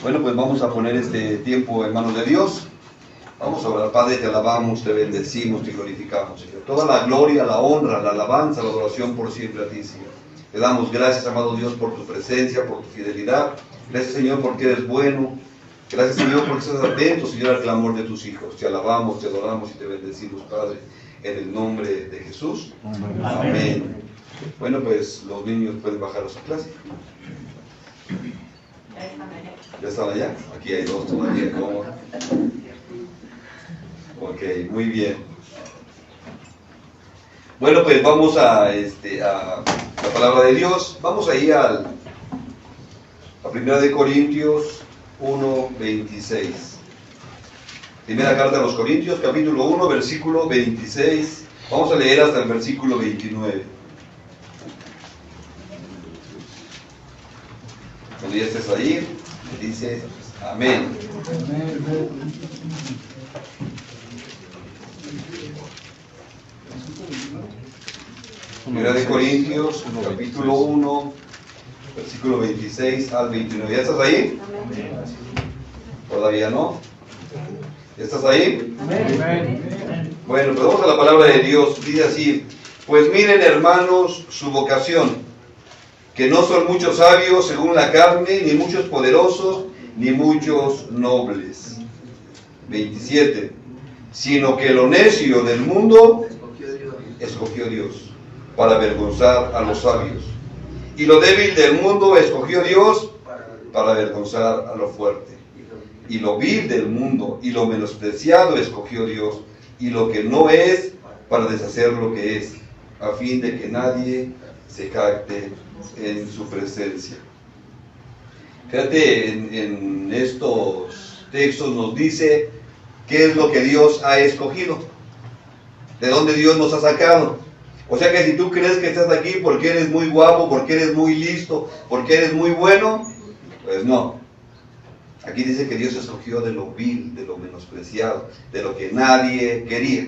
Bueno, pues vamos a poner este tiempo en manos de Dios. Vamos a orar. Padre, te alabamos, te bendecimos, te glorificamos, Señor. Toda la gloria, la honra, la alabanza, la adoración por siempre a ti, Señor. Te damos gracias, amado Dios, por tu presencia, por tu fidelidad. Gracias, Señor, porque eres bueno. Gracias, Señor, porque estás atento, Señor, al clamor de tus hijos. Te alabamos, te adoramos y te bendecimos, Padre, en el nombre de Jesús. Amén. Amén. Bueno, pues los niños pueden bajar a su clase. ¿Ya están allá? Aquí hay dos todavía. ¿Cómo? Ok, muy bien. Bueno, pues vamos a la palabra de Dios. Vamos ahí a 1 Corintios 1:26. Primera carta a los Corintios, capítulo 1, versículo 26. Vamos a leer hasta el versículo 29. Cuando ya estés ahí, dice amén. Primera de Corintios, capítulo 1, versículo 26 al 29. ¿Ya estás ahí? ¿Todavía no? ¿Ya estás ahí? Bueno, pues vamos a la palabra de Dios. Dice así: pues miren, hermanos, su vocación, que no son muchos sabios según la carne, ni muchos poderosos, ni muchos nobles. 27. Sino que lo necio del mundo escogió Dios para avergonzar a los sabios. Y lo débil del mundo escogió Dios para avergonzar a lo fuerte. Y lo vil del mundo y lo menospreciado escogió Dios, y lo que no es, para deshacer lo que es, a fin de que nadie se jacte en su presencia. Fíjate, en estos textos nos dice qué es lo que Dios ha escogido, de dónde Dios nos ha sacado. O sea que si tú crees que estás aquí porque eres muy guapo, porque eres muy listo, porque eres muy bueno, pues no. Aquí dice que Dios escogió de lo vil, de lo menospreciado, de lo que nadie quería.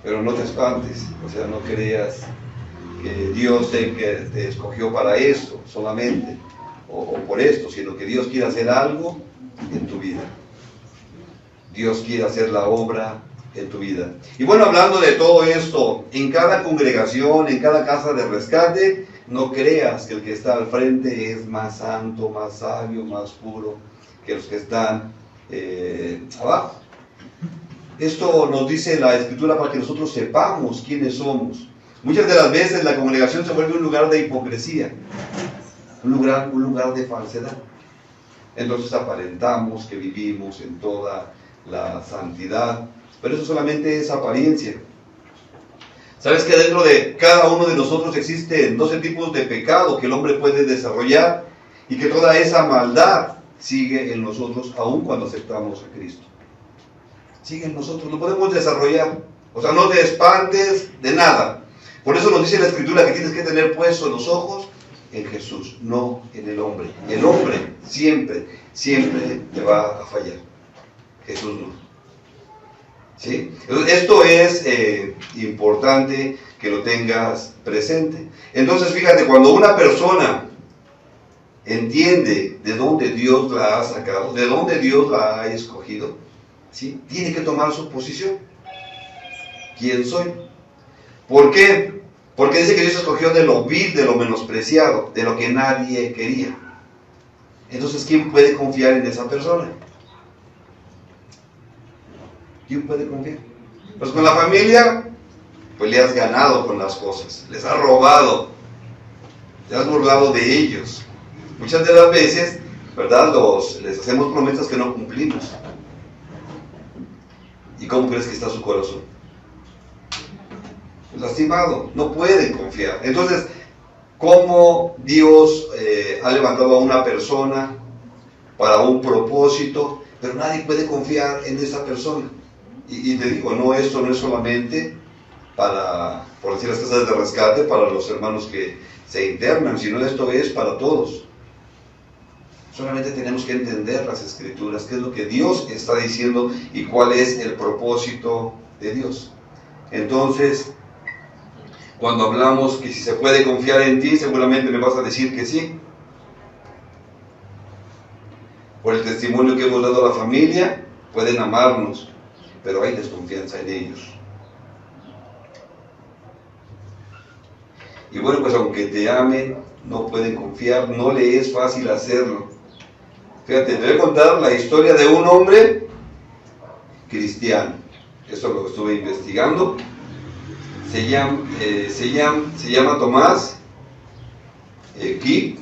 Pero no te espantes, o sea, no creas que Dios te escogió para esto solamente, o por esto, sino que Dios quiere hacer algo en tu vida. Dios quiere hacer la obra en tu vida. Y bueno, hablando de todo esto, en cada congregación, en cada casa de rescate, no creas que el que está al frente es más santo, más sabio, más puro que los que están abajo. Esto nos dice la Escritura para que nosotros sepamos quiénes somos. Muchas de las veces la congregación se vuelve un lugar de hipocresía, un lugar de falsedad. Entonces aparentamos que vivimos en toda la santidad, pero eso solamente es apariencia. ¿Sabes que dentro de cada uno de nosotros existen 12 tipos de pecado que el hombre puede desarrollar, y que toda esa maldad sigue en nosotros aun cuando aceptamos a Cristo? Sigue en nosotros, lo podemos desarrollar. O sea, no te espantes de nada. Por eso nos dice la Escritura que tienes que tener puestos los ojos en Jesús, no en el hombre. El hombre siempre te va a fallar. Jesús no. ¿Sí? Esto es importante que lo tengas presente. Entonces, fíjate, cuando una persona entiende de dónde Dios la ha sacado, de dónde Dios la ha escogido, ¿sí?, tiene que tomar su posición. ¿Quién soy? ¿Por qué? Porque dice que Dios escogió de lo vil, de lo menospreciado, de lo que nadie quería. Entonces, ¿quién puede confiar en esa persona? ¿Quién puede confiar? Pues con la familia, pues le has ganado con las cosas, les has robado, te has burlado de ellos. Muchas de las veces, ¿verdad?, les hacemos promesas que no cumplimos. ¿Y cómo crees que está su corazón? Pues lastimado, no pueden confiar. Entonces, ¿cómo Dios ha levantado a una persona para un propósito, pero nadie puede confiar en esa persona? Y te digo, no, esto no es solamente para, por decir, las casas de rescate, para los hermanos que se internan, sino esto es para todos. Solamente tenemos que entender las Escrituras, qué es lo que Dios está diciendo y cuál es el propósito de Dios. Entonces, cuando hablamos que si se puede confiar en ti, seguramente me vas a decir que sí. Por el testimonio que hemos dado a la familia, pueden amarnos, pero hay desconfianza en ellos. Y bueno, pues aunque te amen, no pueden confiar, no le es fácil hacerlo. Fíjate, te voy a contar la historia de un hombre cristiano. Esto lo estuve investigando. Se llama Tomás Quick.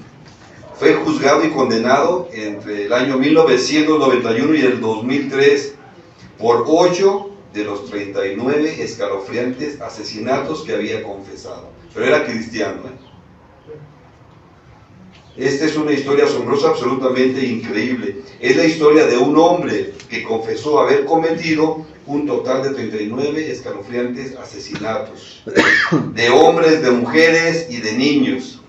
Fue juzgado y condenado entre el año 1991 y el 2003 por 8 de los 39 escalofriantes asesinatos que había confesado. Pero era cristiano, Esta es una historia asombrosa, absolutamente increíble. Es la historia de un hombre que confesó haber cometido un total de 39 escalofriantes asesinatos. De hombres, de mujeres y de niños.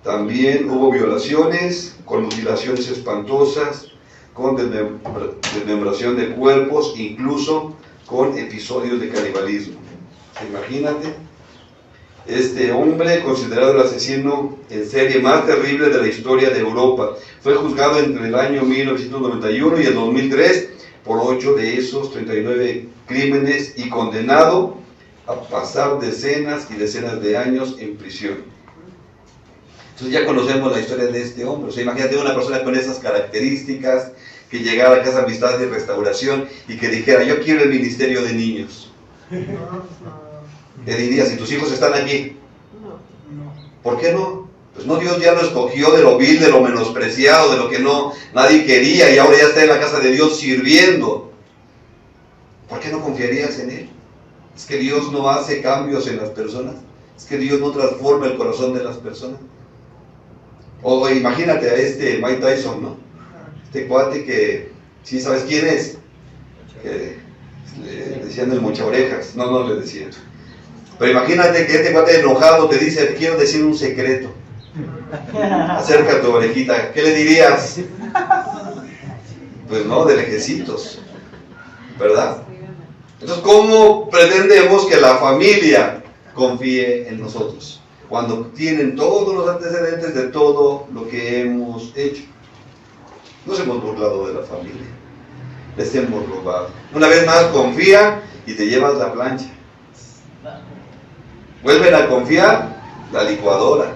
También hubo violaciones, con mutilaciones espantosas, con desmembración de cuerpos, incluso con episodios de canibalismo. Imagínate, este hombre, considerado el asesino en serie más terrible de la historia de Europa, fue juzgado entre el año 1991 y el 2003 por 8 de esos 39 crímenes y condenado a pasar decenas y decenas de años en prisión. Entonces ya conocemos la historia de este hombre. O sea, imagínate una persona con esas características que llegara a Casa Amistad de Restauración y que dijera, yo quiero el ministerio de niños. ¿Qué dirías? Si tus hijos están aquí. ¿Por qué no? Pues no, Dios ya lo escogió de lo vil, de lo menospreciado, de lo que no nadie quería, y ahora ya está en la casa de Dios sirviendo. ¿Por qué no confiarías en Él? Es que Dios no hace cambios en las personas. Es que Dios no transforma el corazón de las personas. O imagínate a este Mike Tyson, ¿no? Este cuate que, ¿sí sabes quién es? Que le decían el mocha orejas. No le decían. Pero imagínate que este cuate enojado te dice, te quiero decir un secreto. Acerca tu orejita. ¿Qué le dirías? Pues no, de lejecitos, ¿verdad? Entonces, ¿cómo pretendemos que la familia confíe en nosotros cuando tienen todos los antecedentes de todo lo que hemos hecho? Nos hemos burlado de la familia, les hemos robado. Una vez más, confía y te llevas la plancha. Vuelven a confiar, la licuadora.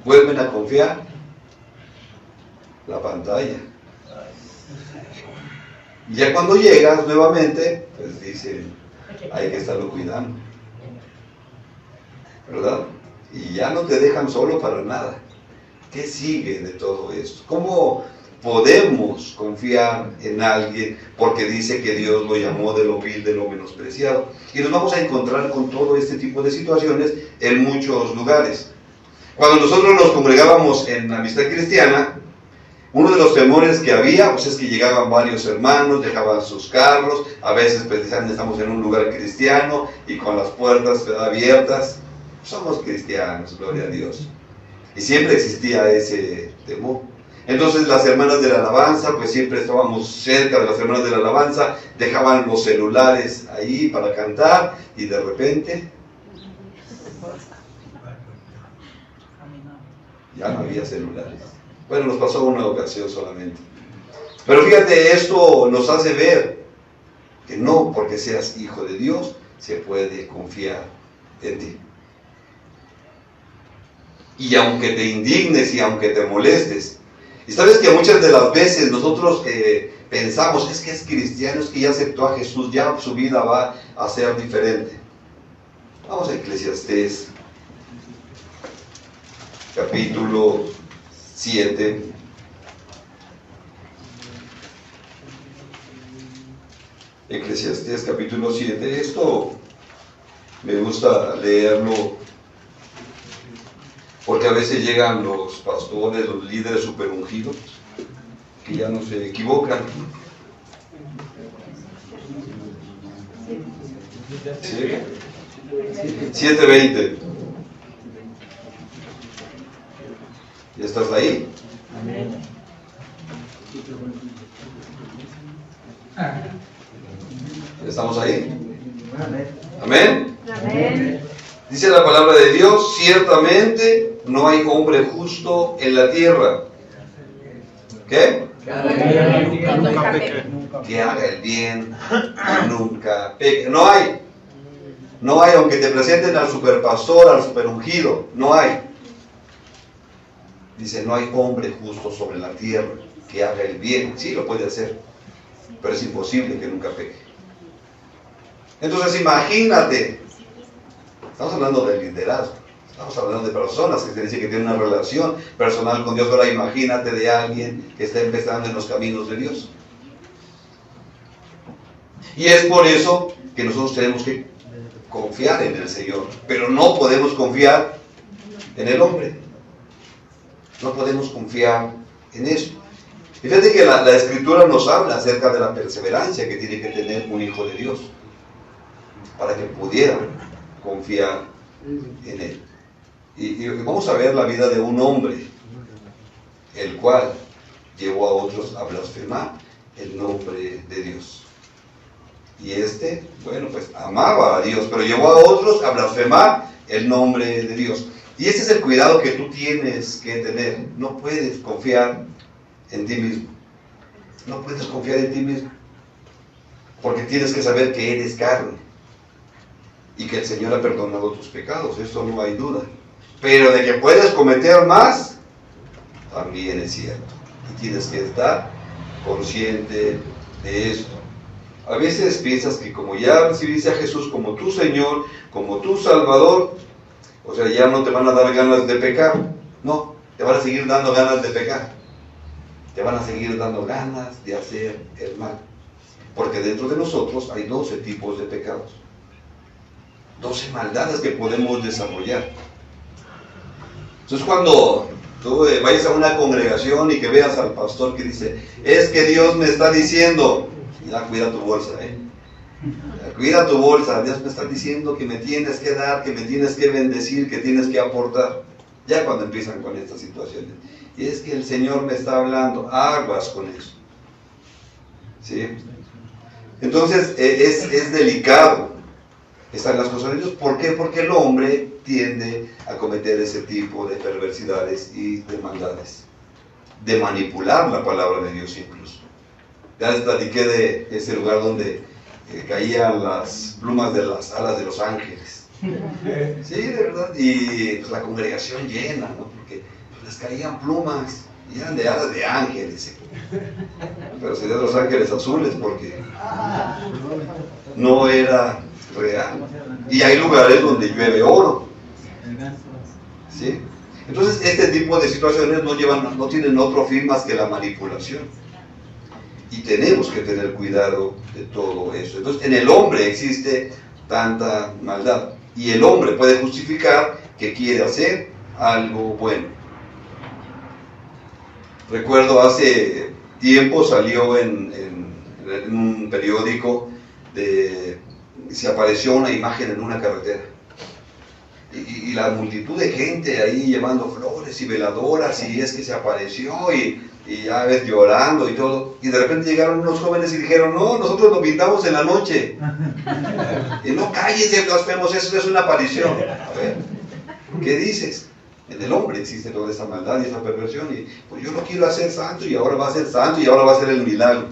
Vuelven a confiar, la pantalla. Y ya cuando llegas nuevamente, pues dicen, hay que estarlo cuidando, ¿verdad? Y ya no te dejan solo para nada. ¿Qué sigue de todo esto? ¿Cómo podemos confiar en alguien porque dice que Dios lo llamó de lo vil, de lo menospreciado? Y nos vamos a encontrar con todo este tipo de situaciones en muchos lugares. Cuando nosotros nos congregábamos en Amistad Cristiana, uno de los temores que había, pues es que llegaban varios hermanos, dejaban sus carros, a veces precisamente estamos en un lugar cristiano y con las puertas abiertas. Somos cristianos, gloria a Dios. Y siempre existía ese temor. Entonces las hermanas de la alabanza, pues siempre estábamos cerca de las hermanas de la alabanza, dejaban los celulares ahí para cantar y de repente ya no había celulares. Bueno, nos pasó una ocasión solamente. Pero fíjate, esto nos hace ver que no porque seas hijo de Dios se puede confiar en ti. Y aunque te indignes y aunque te molestes, y sabes que muchas de las veces nosotros pensamos, es que es cristiano, es que ya aceptó a Jesús, ya su vida va a ser diferente. Vamos a Eclesiastés, capítulo 7. Eclesiastés capítulo 7. Esto me gusta leerlo porque a veces llegan los pastores, los líderes super ungidos, que ya no se equivocan. ¿Sí? 7:20. ¿Ya estás ahí? Amén. ¿Estamos ahí? Amén. ¿Amén? Amén. Dice la palabra de Dios, ciertamente no hay hombre justo en la tierra, ¿Qué? Nunca peque. Que haga el bien y nunca peque. No hay. No hay, aunque te presenten al superpastor, al superungido, no hay. Dice, no hay hombre justo sobre la tierra que haga el bien. Sí, lo puede hacer, pero es imposible que nunca peque. Entonces imagínate, estamos hablando de liderazgo, estamos hablando de personas que se dice que tienen una relación personal con Dios. Ahora imagínate de alguien que está empezando en los caminos de Dios. Y es por eso que nosotros tenemos que confiar en el Señor, pero no podemos confiar en el hombre. No podemos confiar en eso. Y fíjate que la Escritura nos habla acerca de la perseverancia que tiene que tener un hijo de Dios para que pudiera confiar en Él. Y vamos a ver la vida de un hombre, el cual llevó a otros a blasfemar el nombre de Dios. Y bueno, pues amaba a Dios, pero llevó a otros a blasfemar el nombre de Dios. Y ese es el cuidado que tú tienes que tener. No puedes confiar en ti mismo. No puedes confiar en ti mismo. Porque tienes que saber que eres carne. Y que el Señor ha perdonado tus pecados. Eso no hay duda. Pero de que puedes cometer más, también es cierto. Y tienes que estar consciente de esto. A veces piensas que como ya recibiste a Jesús como tu Señor, como tu Salvador, o sea, ya no te van a dar ganas de pecar. No, te van a seguir dando ganas de pecar. Te van a seguir dando ganas de hacer el mal. Porque dentro de nosotros hay 12 tipos de pecados. 12 maldades que podemos desarrollar. Entonces cuando tú vayas a una congregación y que veas al pastor que dice, es que Dios me está diciendo, ya cuida tu bolsa, cuida tu bolsa, Dios me está diciendo que me tienes que dar, que me tienes que bendecir, que tienes que aportar. Ya cuando empiezan con estas situaciones. Y es que el Señor me está hablando, aguas con eso. ¿Sí? Entonces es delicado estar en las cosas de Dios. ¿Por qué? Porque el hombre tiende a cometer ese tipo de perversidades y de maldades. De manipular la palabra de Dios incluso. Ya les platiqué de ese lugar donde caían las plumas de las alas de los ángeles. Sí, de verdad. Y pues, la congregación llena, ¿no? Porque les caían plumas y eran de alas de ángeles. Pero serían los ángeles azules porque no era real. Y hay lugares donde llueve oro. ¿Sí? Entonces este tipo de situaciones no tienen otro fin más que la manipulación. Y tenemos que tener cuidado de todo eso. Entonces, en el hombre existe tanta maldad. Y el hombre puede justificar que quiere hacer algo bueno. Recuerdo hace tiempo salió en un periódico, se apareció una imagen en una carretera. Y la multitud de gente ahí llevando flores y veladoras, y es que se apareció y ya ves llorando y todo, y de repente llegaron unos jóvenes y dijeron, no, nosotros lo pintamos en la noche. Y no, cállense, blasfemos, eso es una aparición. A ver, ¿qué dices? En el hombre existe toda esa maldad y esa perversión, y pues yo lo quiero hacer santo y ahora va a ser santo y ahora va a ser el milagro.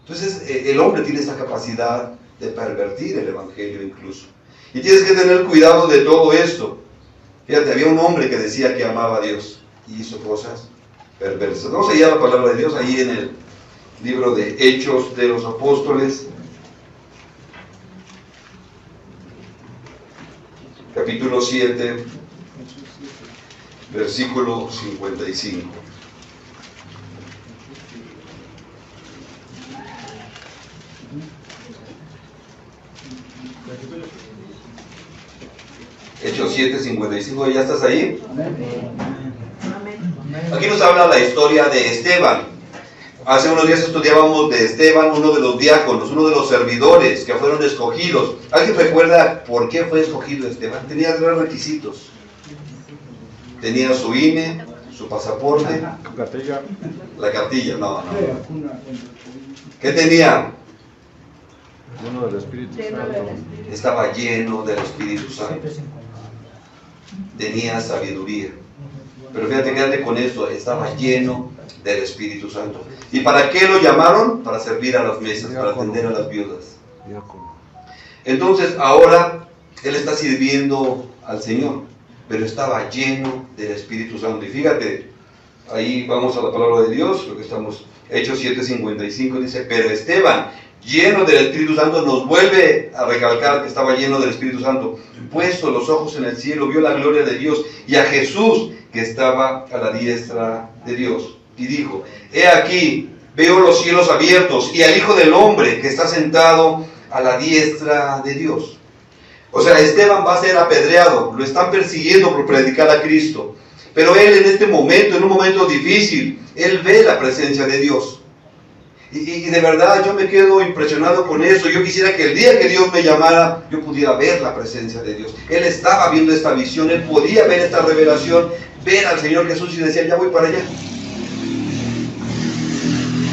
Entonces el hombre tiene esa capacidad de pervertir el evangelio incluso. Y tienes que tener cuidado de todo esto. Fíjate, había un hombre que decía que amaba a Dios y hizo cosas perversas. Vamos a ir a la palabra de Dios, ahí en el libro de Hechos de los Apóstoles, capítulo 7, versículo 55. Hechos 7, 55, ¿ya estás ahí? Aquí nos habla la historia de Esteban. Hace unos días estudiábamos de Esteban, uno de los diáconos, uno de los servidores que fueron escogidos. ¿Alguien recuerda por qué fue escogido Esteban? Tenía 3 requisitos. Tenía su INE, su pasaporte, la cartilla, no. ¿Qué tenía? Lleno del Espíritu Santo. Estaba lleno del Espíritu Santo. Tenía sabiduría. Pero fíjate, quédate con esto, estaba lleno del Espíritu Santo. ¿Y para qué lo llamaron? Para servir a las mesas, para atender a las viudas. Entonces ahora él está sirviendo al Señor, pero estaba lleno del Espíritu Santo. Y fíjate, ahí vamos a la palabra de Dios, lo que estamos, Hechos 7:55 dice, pero Esteban, lleno del Espíritu Santo, nos vuelve a recalcar que estaba lleno del Espíritu Santo. Puesto los ojos en el cielo, vio la gloria de Dios y a Jesús que estaba a la diestra de Dios. Y dijo, he aquí, veo los cielos abiertos y al Hijo del Hombre que está sentado a la diestra de Dios. O sea, Esteban va a ser apedreado, lo están persiguiendo por predicar a Cristo. Pero él en este momento, en un momento difícil, él ve la presencia de Dios. Y de verdad yo me quedo impresionado con eso. Yo quisiera que el día que Dios me llamara, yo pudiera ver la presencia de Dios. Él estaba viendo esta visión, él podía ver esta revelación, ver al Señor Jesús y decía, ya voy para allá.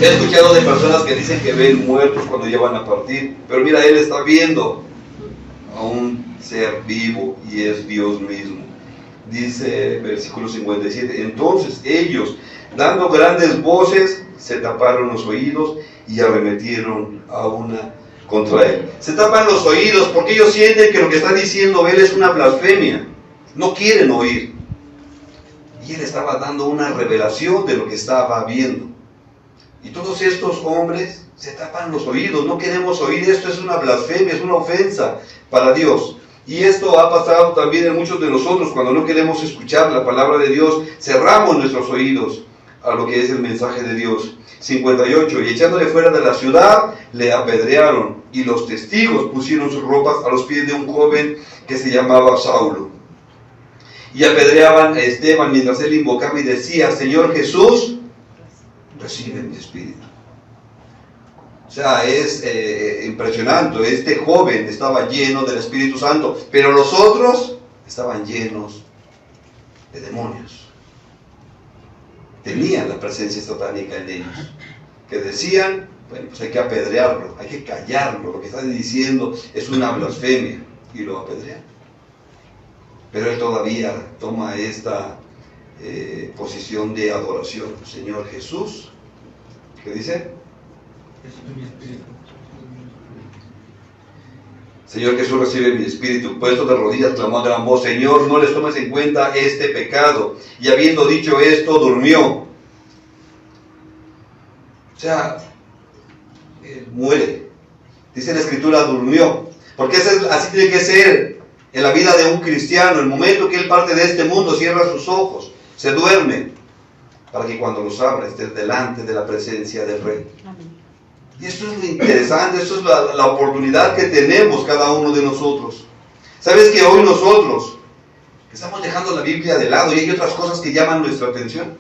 He escuchado de personas que dicen que ven muertos cuando ya van a partir, pero mira, él está viendo a un ser vivo y es Dios mismo. Dice versículo 57, entonces ellos, dando grandes voces, se taparon los oídos y arremetieron a una contra él. Se tapan los oídos porque ellos sienten que lo que está diciendo él es una blasfemia. No quieren oír. Y él estaba dando una revelación de lo que estaba viendo. Y todos estos hombres se tapan los oídos. No queremos oír esto, es una blasfemia, es una ofensa para Dios. Y esto ha pasado también en muchos de nosotros. Cuando no queremos escuchar la palabra de Dios, cerramos nuestros oídos a lo que es el mensaje de Dios. 58, y echándole fuera de la ciudad, le apedrearon, y los testigos pusieron sus ropas a los pies de un joven que se llamaba Saulo. Y apedreaban a Esteban mientras él invocaba y decía, Señor Jesús, recibe mi espíritu. O sea, es impresionante. Este joven estaba lleno del Espíritu Santo, pero los otros estaban llenos de demonios. Tenían la presencia satánica en ellos, que decían, bueno, pues hay que apedrearlo, hay que callarlo, lo que está diciendo es una blasfemia, y lo apedrean. Pero él todavía toma esta posición de adoración. Señor Jesús, ¿qué dice? Señor Jesús, recibe mi espíritu. Puesto de rodillas, clamó a gran voz, Señor, no les tomes en cuenta este pecado. Y habiendo dicho esto, durmió. O sea, él muere. Dice la Escritura, durmió. Porque así tiene que ser en la vida de un cristiano. El momento que él parte de este mundo, cierra sus ojos, se duerme, para que cuando los abra esté delante de la presencia del Rey. Amén. Y esto es lo interesante, esto es la oportunidad que tenemos cada uno de nosotros. ¿Sabes que hoy nosotros estamos dejando la Biblia de lado y hay otras cosas que llaman nuestra atención?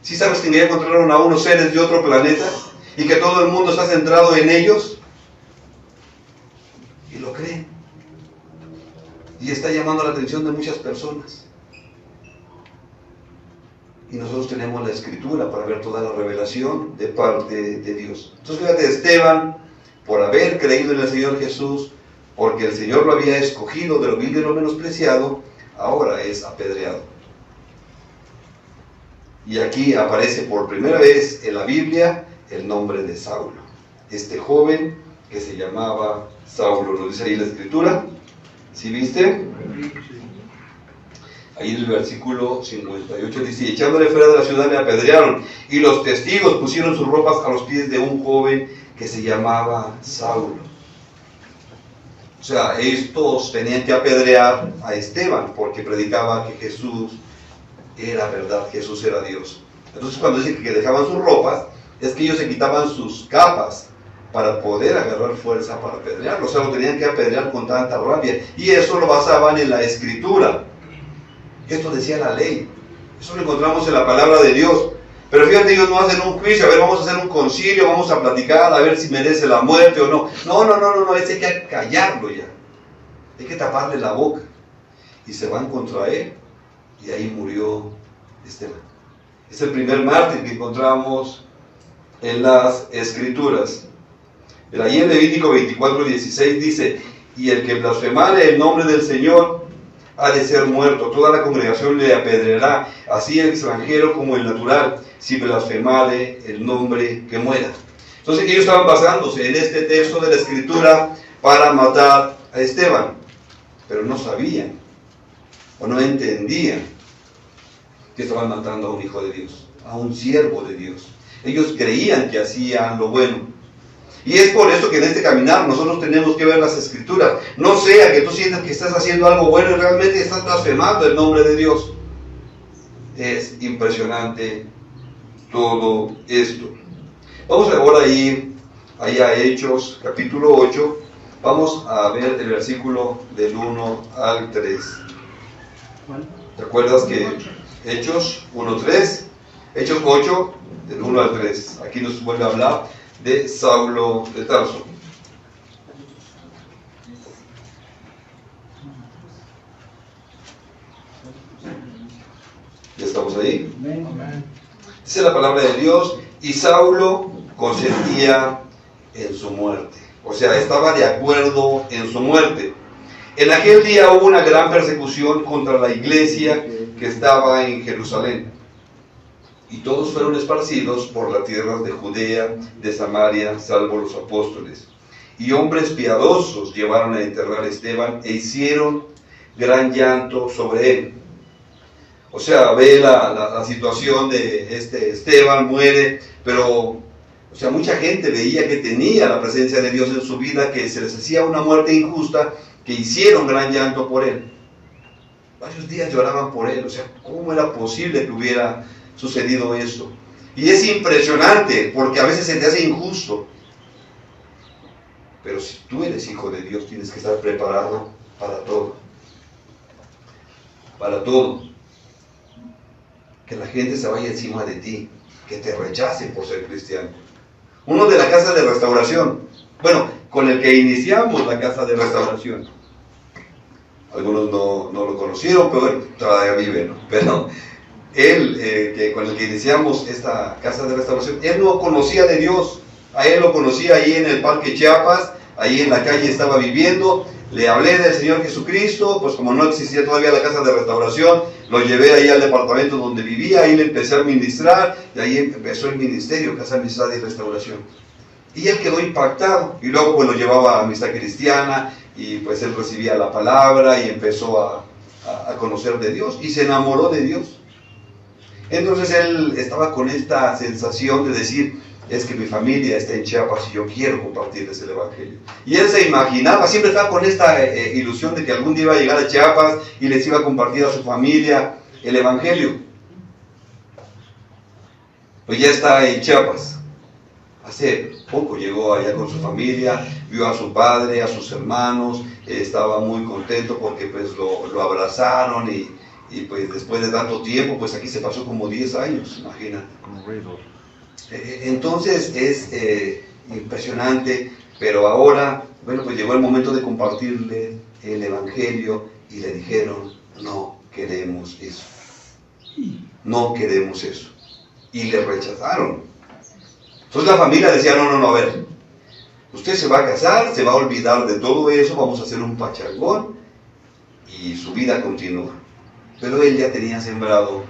¿Sí sabes que ya encontraron a unos seres de otro planeta y que todo el mundo está centrado en ellos? Y lo creen. Y está llamando la atención de muchas personas. Y nosotros tenemos la Escritura para ver toda la revelación de parte de Dios. Entonces fíjate, Esteban, por haber creído en el Señor Jesús, porque el Señor lo había escogido de lo vil y de lo menospreciado, ahora es apedreado. Y aquí aparece por primera vez en la Biblia el nombre de Saulo. Este joven que se llamaba Saulo, ¿lo dice ahí la Escritura? ¿Sí viste? Ahí en el versículo 58 dice, echándole fuera de la ciudad le apedrearon, y los testigos pusieron sus ropas a los pies de un joven que se llamaba Saulo. O sea, estos tenían que apedrear a Esteban, porque predicaba que Jesús era verdad, Jesús era Dios. Entonces cuando dicen que dejaban sus ropas, es que ellos se quitaban sus capas para poder agarrar fuerza para apedrearlo. O sea, lo tenían que apedrear con tanta rabia, y eso lo basaban en la Escritura. Esto decía la ley. Eso lo encontramos en la palabra de Dios. Pero fíjate, ellos no hacen un juicio, a ver, vamos a hacer un concilio, vamos a platicar, a ver si merece la muerte o no. No, es que hay que callarlo ya. Hay que taparle la boca. Y se van contra él, y ahí murió Esteban. Es el primer mártir que encontramos en las Escrituras. Pero ahí en Levítico 24:16 dice, y el que blasfemare el nombre del Señor, ha de ser muerto. Toda la congregación le apedreará, así el extranjero como el natural, si blasfemare el nombre que muera. Entonces ellos estaban basándose en este texto de la Escritura para matar a Esteban, pero no sabían o no entendían que estaban matando a un hijo de Dios, a un siervo de Dios. Ellos creían que hacían lo bueno. Y es por eso que en este caminar nosotros tenemos que ver las Escrituras. No sea que tú sientas que estás haciendo algo bueno y realmente estás blasfemando el nombre de Dios. Es impresionante todo esto. Vamos ahora a ir allá a Hechos, capítulo 8. Vamos a ver el versículo del 1 al 3. ¿Te acuerdas que Hechos 1:3? Hechos 8, del 1 al 3. Aquí nos vuelve a hablar de Saulo de Tarso. ¿Ya estamos ahí? Dice la palabra de Dios: y Saulo consentía en su muerte. O sea, estaba de acuerdo en su muerte. En aquel día hubo una gran persecución contra la iglesia que estaba en Jerusalén. Y todos fueron esparcidos por las tierras de Judea, de Samaria, salvo los apóstoles. Y hombres piadosos llevaron a enterrar a Esteban e hicieron gran llanto sobre él. O sea, ve la situación de Esteban, muere, pero mucha gente veía que tenía la presencia de Dios en su vida, que se les hacía una muerte injusta, que hicieron gran llanto por él. Varios días lloraban por él. O sea, ¿cómo era posible que hubiera sucedido esto? Y es impresionante, porque a veces se te hace injusto. Pero si tú eres hijo de Dios, tienes que estar preparado para todo. Para todo. Que la gente se vaya encima de ti, que te rechacen por ser cristiano. Uno de la casa de restauración, con el que iniciamos la casa de restauración. Algunos no lo conocieron, pero todavía vive, ¿no? Pero él, con el que iniciamos esta casa de restauración, él no conocía de Dios. A él lo conocía ahí en el Parque Chiapas, ahí en la calle estaba viviendo. Le hablé del Señor Jesucristo, pues como no existía todavía la casa de restauración, lo llevé ahí al departamento donde vivía, ahí le empecé a ministrar, y ahí empezó el ministerio, Casa de Amistad y Restauración. Y él quedó impactado, y luego pues lo llevaba a Amistad Cristiana, y pues él recibía la palabra, y empezó a conocer de Dios, y se enamoró de Dios. Entonces él estaba con esta sensación de decir: es que mi familia está en Chiapas y yo quiero compartirles el Evangelio. Y él se imaginaba, siempre estaba con esta ilusión de que algún día iba a llegar a Chiapas y les iba a compartir a su familia el Evangelio. Pues ya está en Chiapas. Hace poco llegó allá con su familia, vio a su padre, a sus hermanos, estaba muy contento porque pues lo abrazaron y pues después de tanto tiempo, pues aquí se pasó como 10 años, imagínate. Entonces es impresionante, pero ahora, pues llegó el momento de compartirle el Evangelio y le dijeron: no queremos eso, no queremos eso. Y le rechazaron. Entonces la familia decía: no, a ver, usted se va a casar, se va a olvidar de todo eso, vamos a hacer un pachangón y su vida continúa. Pero él ya tenía sembrado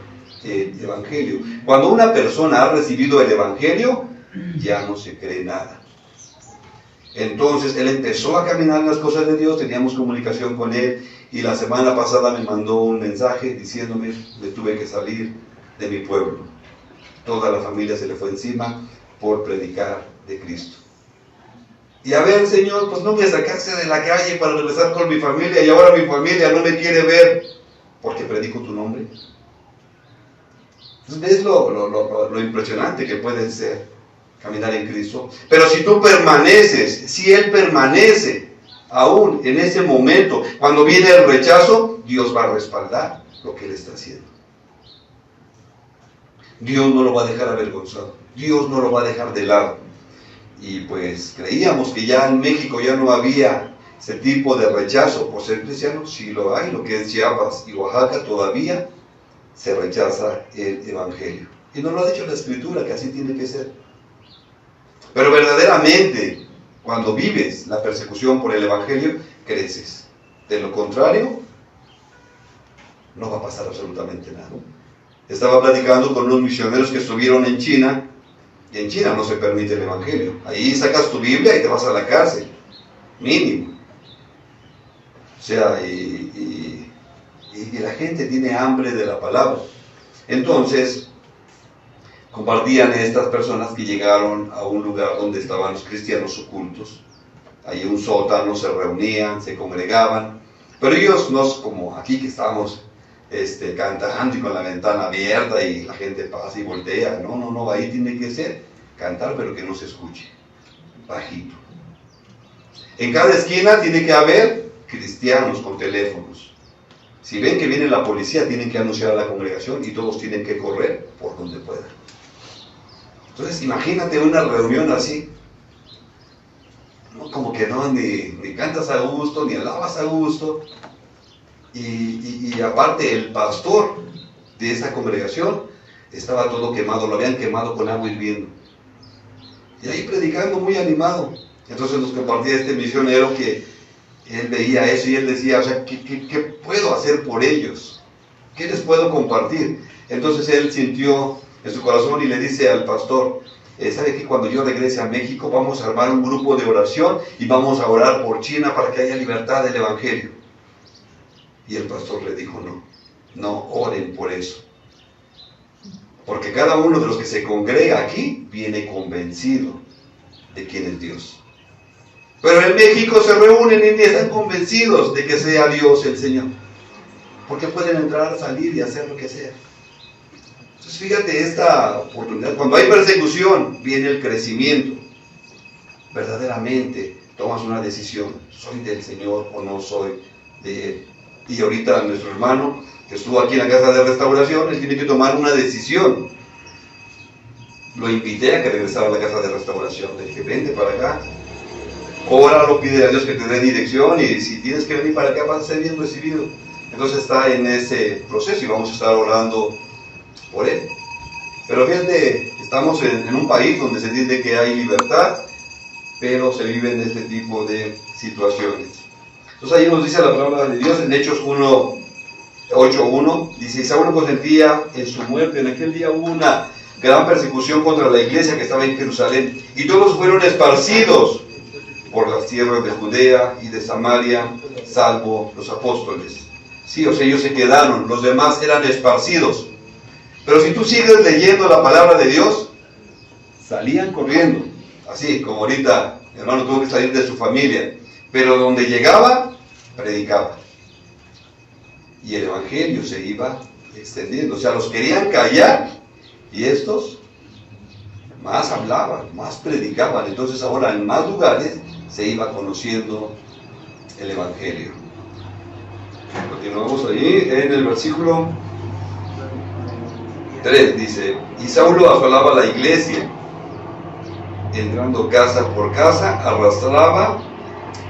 el Evangelio. Cuando una persona ha recibido el Evangelio, ya no se cree nada. Entonces él empezó a caminar en las cosas de Dios, teníamos comunicación con él, y la semana pasada me mandó un mensaje diciéndome: le tuve que salir de mi pueblo. Toda la familia se le fue encima por predicar de Cristo. Y a ver, Señor, pues no me sacaste de la calle para regresar con mi familia, y ahora mi familia no me quiere ver porque predico tu nombre. ¿Ves lo impresionante que puede ser caminar en Cristo? Pero si tú permaneces, si Él permanece aún en ese momento, cuando viene el rechazo, Dios va a respaldar lo que Él está haciendo. Dios no lo va a dejar avergonzado, Dios no lo va a dejar de lado. Y pues creíamos que ya en México ya no había ese tipo de rechazo por ser cristiano. Sí lo hay, lo que es Chiapas y Oaxaca todavía se rechaza el Evangelio. Y nos lo ha dicho la Escritura, que así tiene que ser. Pero verdaderamente, cuando vives la persecución por el Evangelio, creces. De lo contrario, no va a pasar absolutamente nada. Estaba platicando con unos misioneros que estuvieron en China, y en China no se permite el evangelio. Ahí sacas tu Biblia y te vas a la cárcel, mínimo. O sea, y la gente tiene hambre de la palabra. Entonces, compartían estas personas que llegaron a un lugar donde estaban los cristianos ocultos. Ahí un sótano, se reunían, se congregaban. Pero ellos no es como aquí que estamos cantando y con la ventana abierta y la gente pasa y voltea. No, ahí tiene que ser cantar, pero que no se escuche, bajito. En cada esquina tiene que haber cristianos con teléfonos. Si ven que viene la policía, tienen que anunciar a la congregación y todos tienen que correr por donde puedan. Entonces, imagínate una reunión así. No, como que no, ni cantas a gusto, ni alabas a gusto. Y aparte, el pastor de esa congregación estaba todo quemado, lo habían quemado con agua hirviendo. Y ahí predicando muy animado. Entonces nos compartía este misionero que él veía eso y él decía, o sea, ¿qué puedo hacer por ellos? ¿Qué les puedo compartir? Entonces él sintió en su corazón y le dice al pastor, ¿sabe que cuando yo regrese a México vamos a armar un grupo de oración y vamos a orar por China para que haya libertad del evangelio? Y el pastor le dijo, no oren por eso. Porque cada uno de los que se congrega aquí viene convencido de quién es Dios. Pero en México se reúnen y ni están convencidos de que sea Dios el Señor. Porque pueden entrar, salir y hacer lo que sea. Entonces fíjate esta oportunidad. Cuando hay persecución, viene el crecimiento. Verdaderamente tomas una decisión. ¿Soy del Señor o no soy de Él? Y ahorita nuestro hermano que estuvo aquí en la casa de restauración, él tiene que tomar una decisión. Lo invité a que regresara a la casa de restauración. Le dije, vente para acá. Óralo, pide a Dios que te dé dirección y si tienes que venir para acá vas a ser bien recibido. Entonces está en ese proceso y vamos a estar orando por él. Pero fíjate, estamos en un país donde se entiende que hay libertad, pero se viven este tipo de situaciones. Entonces ahí nos dice la palabra de Dios en Hechos 8:1, dice, Saulo consentía en su muerte. En aquel día hubo una gran persecución contra la iglesia que estaba en Jerusalén y todos fueron esparcidos por las tierras de Judea y de Samaria, salvo los apóstoles. Sí, o sea, ellos se quedaron, los demás eran esparcidos. Pero si tú sigues leyendo la palabra de Dios, salían corriendo. Así como ahorita mi hermano tuvo que salir de su familia. Pero donde llegaba, predicaba. Y el evangelio se iba extendiendo. O sea, los querían callar y estos más hablaban, más predicaban. Entonces ahora en más lugares se iba conociendo el evangelio. Continuamos ahí en el versículo 3, dice, y Saulo asolaba la iglesia, entrando casa por casa, arrastraba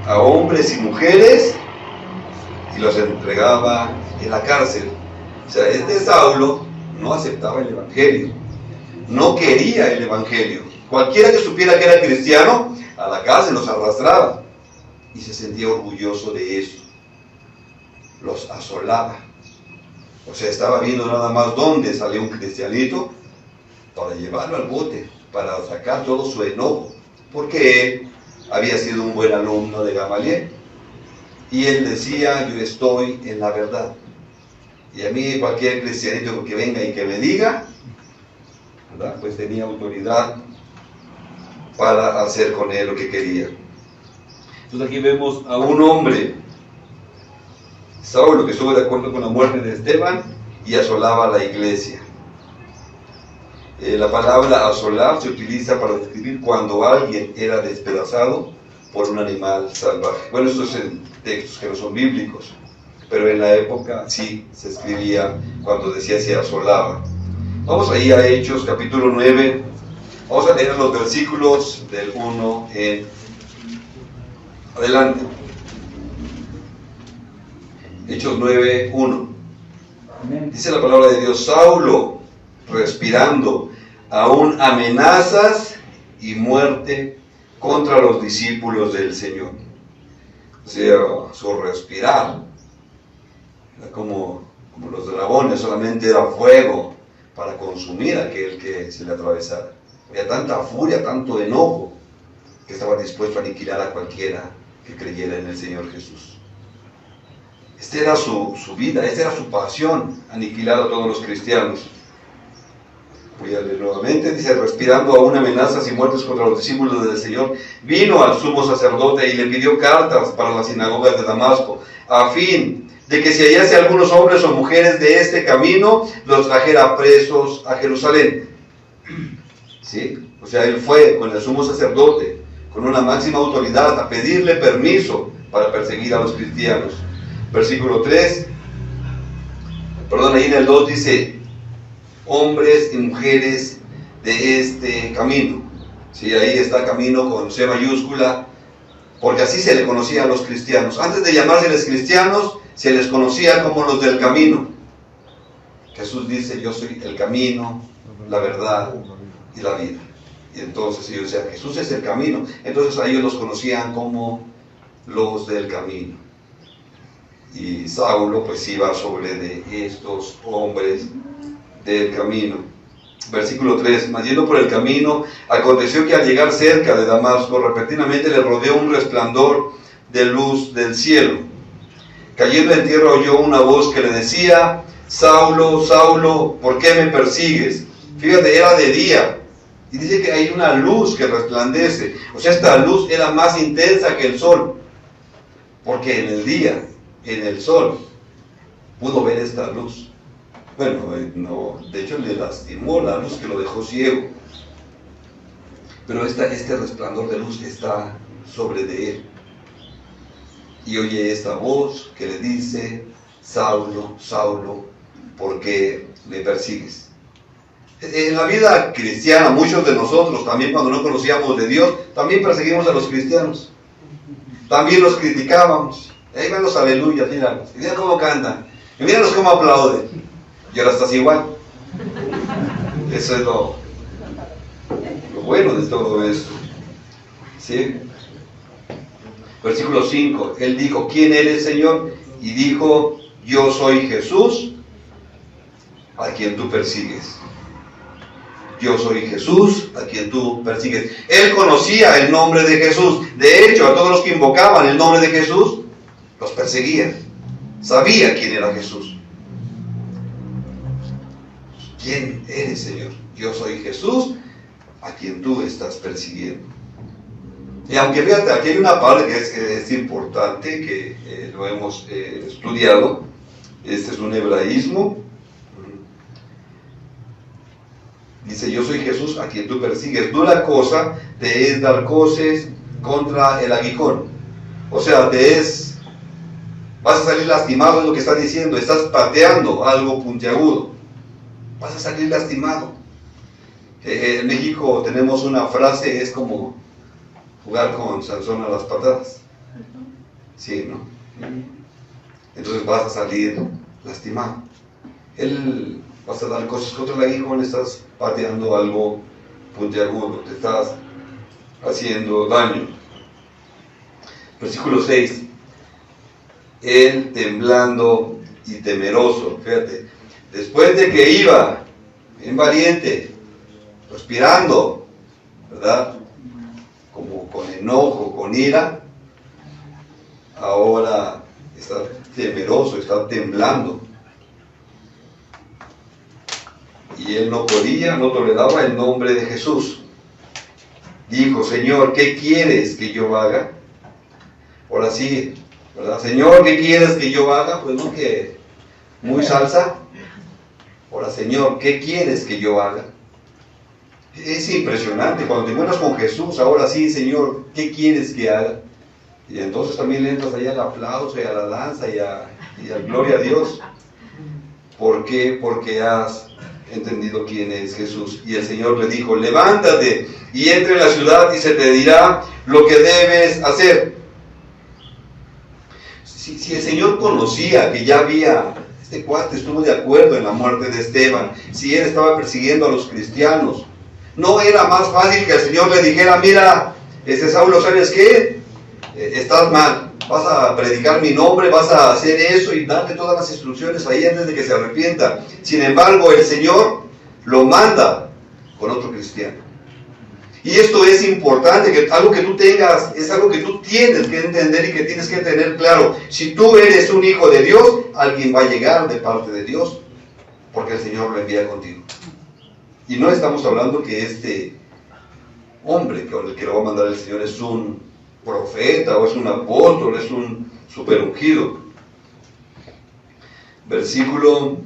a hombres y mujeres y los entregaba en la cárcel. O sea, este Saulo no aceptaba el evangelio, no quería el evangelio. Cualquiera que supiera que era cristiano, a la cárcel los arrastraba y se sentía orgulloso de eso. Los asolaba. O sea, estaba viendo nada más dónde salía un cristianito para llevarlo al bote, para sacar todo su enojo, porque él había sido un buen alumno de Gamaliel y él decía, yo estoy en la verdad. Y a mí cualquier cristianito que venga y que me diga, ¿verdad? Pues tenía autoridad para hacer con él lo que quería. Entonces aquí vemos a un hombre, Saulo, que estuvo de acuerdo con la muerte de Esteban y asolaba la iglesia. La palabra asolar se utiliza para describir cuando alguien era despedazado por un animal salvaje. Bueno, esto es en textos que no son bíblicos, pero en la época sí se escribía cuando decía se asolaba. Vamos ahí a Hechos capítulo 9, vamos a leer los versículos del 1 en adelante. Hechos 9:1. Dice la palabra de Dios, Saulo, respirando aún amenazas y muerte contra los discípulos del Señor. O sea, su respirar era como como los dragones, solamente era fuego para consumir a aquel que se le atravesara. Había tanta furia, tanto enojo, que estaba dispuesto a aniquilar a cualquiera que creyera en el Señor Jesús. Esta era su vida, esta era su pasión, aniquilar a todos los cristianos. Voy a leer nuevamente, dice, respirando aún amenazas y muertes contra los discípulos del Señor, vino al sumo sacerdote y le pidió cartas para las sinagogas de Damasco, a fin de que si hallase algunos hombres o mujeres de este camino, los trajera presos a Jerusalén. ¿Sí? O sea, él fue con el sumo sacerdote, con una máxima autoridad, a pedirle permiso para perseguir a los cristianos. Versículo 3, ahí en el 2 dice, hombres y mujeres de este camino. Sí, ahí está camino con C mayúscula, porque así se le conocía a los cristianos. Antes de llamárseles cristianos, se les conocía como los del camino. Jesús dice, yo soy el camino, la verdad y la vida. Y entonces ellos decían, Jesús es el camino. Entonces a ellos los conocían como los del camino. Y Saulo pues iba sobre de estos hombres del camino. Versículo 3, mas yendo por el camino, aconteció que al llegar cerca de Damasco, repentinamente le rodeó un resplandor de luz del cielo. Cayendo en tierra oyó una voz que le decía, Saulo, Saulo, ¿por qué me persigues? Fíjate, era de día. Y dice que hay una luz que resplandece. O sea, esta luz era más intensa que el sol. Porque en el día, en el sol, pudo ver esta luz. Bueno, no, de hecho le lastimó la luz que lo dejó ciego. Pero este resplandor de luz está sobre de él. Y oye esta voz que le dice, Saulo, Saulo, ¿por qué me persigues? En la vida cristiana, muchos de nosotros, también cuando no conocíamos de Dios, también perseguimos a los cristianos. También los criticábamos. Ahí van los aleluyas, míralos. Y mira cómo cantan. Y míralos cómo aplauden. Y ahora estás igual. Eso es lo bueno de todo esto. ¿Sí? Versículo 5. Él dijo, ¿quién eres, Señor? Y dijo, yo soy Jesús, a quien tú persigues. Yo soy Jesús, a quien tú persigues. Él conocía el nombre de Jesús. De hecho, a todos los que invocaban el nombre de Jesús, los perseguía. Sabía quién era Jesús. ¿Quién eres, Señor? Yo soy Jesús, a quien tú estás persiguiendo. Y aunque fíjate, aquí hay una parte que es importante, que lo hemos estudiado. Este es un hebraísmo. Dice, yo soy Jesús, a quien tú persigues. Dura cosa te es dar coces contra el aguijón. O sea, vas a salir lastimado, es lo que está diciendo. Estás pateando algo puntiagudo. Vas a salir lastimado. En México tenemos una frase, es como jugar con Sansón a las patadas. Sí, ¿no? Entonces vas a salir lastimado. Vas a dar cosas contra el aguijón, estás pateando algo puntiagudo, te estás haciendo daño. Versículo 6. Él temblando y temeroso, fíjate, después de que iba bien valiente, respirando, ¿verdad? Como con enojo, con ira, ahora está temeroso, está temblando. Y él no toleraba el nombre de Jesús. Dijo, Señor, ¿qué quieres que yo haga? Ahora sí, ¿verdad? Señor, ¿qué quieres que yo haga? Pues no, que muy salsa. Ahora, Señor, ¿qué quieres que yo haga? Es impresionante, cuando te encuentras con Jesús, ahora sí, Señor, ¿qué quieres que haga? Y entonces también le entras ahí al aplauso y a la danza y a gloria a Dios. ¿Por qué? Porque has entendido quién es Jesús. Y el Señor le dijo, levántate y entra en la ciudad y se te dirá lo que debes hacer. Si el Señor conocía que ya había, este cuate estuvo de acuerdo en la muerte de Esteban, si él estaba persiguiendo a los cristianos, ¿no era más fácil que el Señor le dijera, mira, Saulo, ¿sabes qué? Estás mal, vas a predicar mi nombre, vas a hacer eso y darle todas las instrucciones ahí antes de que se arrepienta. Sin embargo, el Señor lo manda con otro cristiano. Y esto es importante, que algo que tú tengas, es algo que tú tienes que entender y que tienes que tener claro. Si tú eres un hijo de Dios, alguien va a llegar de parte de Dios, porque el Señor lo envía contigo. Y no estamos hablando que este hombre que lo va a mandar el Señor es un profeta, o es un apóstol, es un super ungido. Versículo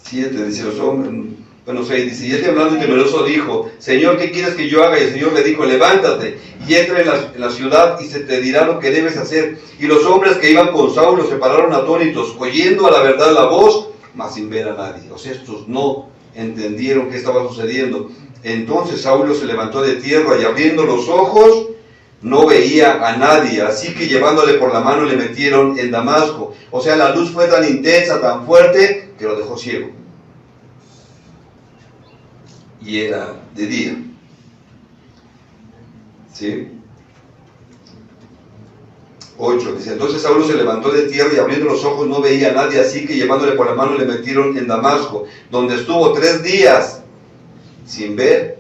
7, dice los hombres, 6, dice, y hablando y temeroso dijo, Señor, ¿qué quieres que yo haga? Y el Señor le dijo, levántate y entra en la ciudad y se te dirá lo que debes hacer. Y los hombres que iban con Saulo se pararon atónitos, oyendo a la verdad la voz, mas sin ver a nadie. O sea, estos no entendieron qué estaba sucediendo. Entonces Saulo se levantó de tierra y abriendo los ojos, no veía a nadie, así que llevándole por la mano le metieron en Damasco. O sea, la luz fue tan intensa, tan fuerte, que lo dejó ciego. Y era de día. ¿Sí? 8, dice, entonces Saulo se levantó de tierra y abriendo los ojos no veía a nadie, así que llevándole por la mano le metieron en Damasco, donde estuvo 3 días sin ver,